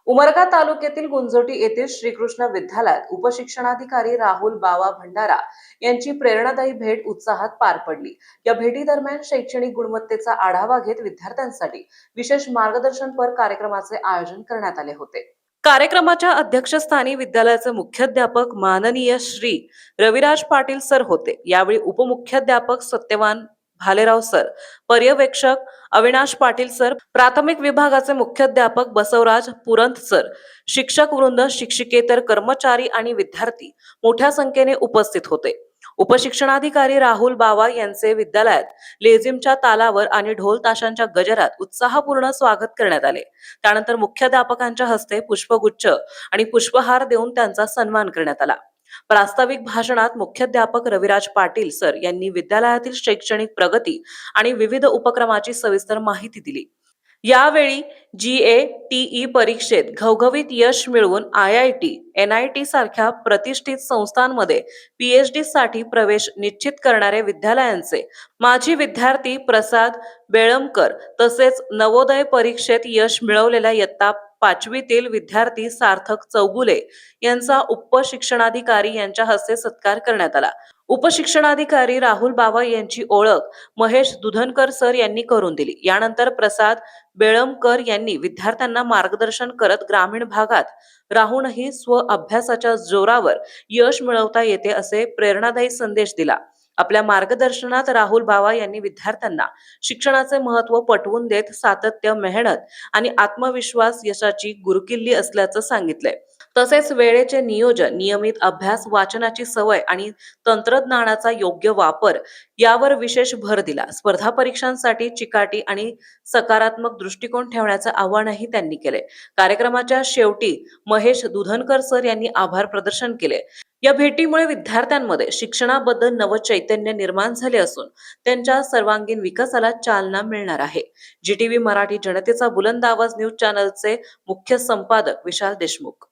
उमरगा तालुक्यातील गुंजोटी येथील श्रीकृष्ण विद्यालयात उपशिक्षणाधिकारी राहुल बावा भंडारा यांची प्रेरणादायी भेट उत्साहात पार पडली। या भेटीदरम्यान शैक्षणिक गुणवत्तेचा आढावा घेत विद्यार्थ्यांसाठी विशेष मार्गदर्शनपर कार्यक्रमाचे आयोजन करण्यात आले होते। कार्यक्रमाच्या अध्यक्षस्थानी विद्यालयाचे मुख्याध्यापक माननीय श्री रविराज पाटील सर होते। यावेळी उपमुख्याध्यापक सत्यवान भालेराव सर, पर्यवेक्षक अविनाश पाटील सर, प्राथमिक विभागाचे मुख्याध्यापक बसवराज पुरंत सर, शिक्षक वृंद, शिक्षिकेतर कर्मचारी आणि विद्यार्थी मोठ्या संख्येने उपस्थित होते। उपशिक्षणाधिकारी राहुल बावा यांचे विद्यालयात लेझिमच्या तालावर आणि ढोल ताशांच्या गजरात उत्साहपूर्ण स्वागत करण्यात आले। त्यानंतर मुख्याध्यापकांच्या हस्ते पुष्पगुच्छ आणि पुष्पहार देऊन त्यांचा सन्मान करण्यात आला। प्रास्ताविक भाषणात मुख्याध्यापक रविराज पाटील सर यांनी विद्यालयातील शैक्षणिक प्रगती आणि विविध उपक्रमाची सविस्तर माहिती दिली। यावेळी GATE परीक्षेत घवघवीत यश मिळवून IIT, NIT सारख्या प्रतिष्ठित संस्थांमध्ये PhD साठी प्रवेश निश्चित करणारे विद्यालयांचे माजी विद्यार्थी प्रसाद बेळमकर तसेच नवोदय परीक्षेत यश मिळवलेल्या इयत्ता 5वीतील विद्यार्थी सार्थक चौगुले यांचा उपशिक्षणाधिकारी यांच्या हस्ते सत्कार करण्यात आला। उपशिक्षणाधिकारी राहुल बावा यांची ओळख महेश दुधनकर सर यांनी करून दिली। यानंतर प्रसाद बेळमकर यांनी विद्यार्थ्यांना मार्गदर्शन करत ग्रामीण भागात राहूनही स्व अभ्यासाच्या जोरावर यश मिळवता येते असे प्रेरणादायी संदेश दिला। आपल्या मार्गदर्शनात राहुल बावा यांनी विद्यार्थ्यांना शिक्षणाचे महत्त्व पटवून देत सातत्य, मेहनत आणि आत्मविश्वास यशाची गुरुकिल्ली असल्याचं सांगितलंय। तसेच वेळेचे नियोजन, नियमित अभ्यास, वाचनाची सवय आणि तंत्रज्ञानाचा योग्य वापर यावर विशेष भर दिला। स्पर्धा परीक्षांसाठी चिकाटी आणि सकारात्मक दृष्टिकोन ठेवण्याचे आवाहनही त्यांनी केले। कार्यक्रमाच्या शेवटी महेश दुधनकर सर यांनी आभार प्रदर्शन केले। या भेटीमुळे विद्यार्थ्यांमध्ये शिक्षणाबद्दल नवचैतन्य निर्माण झाले असून त्यांच्या सर्वांगीण विकासाला चालना मिळणार आहे। GTV मराठी जनतेचा बुलंद आवाज न्यूज चॅनलचे मुख्य संपादक विशाल देशमुख।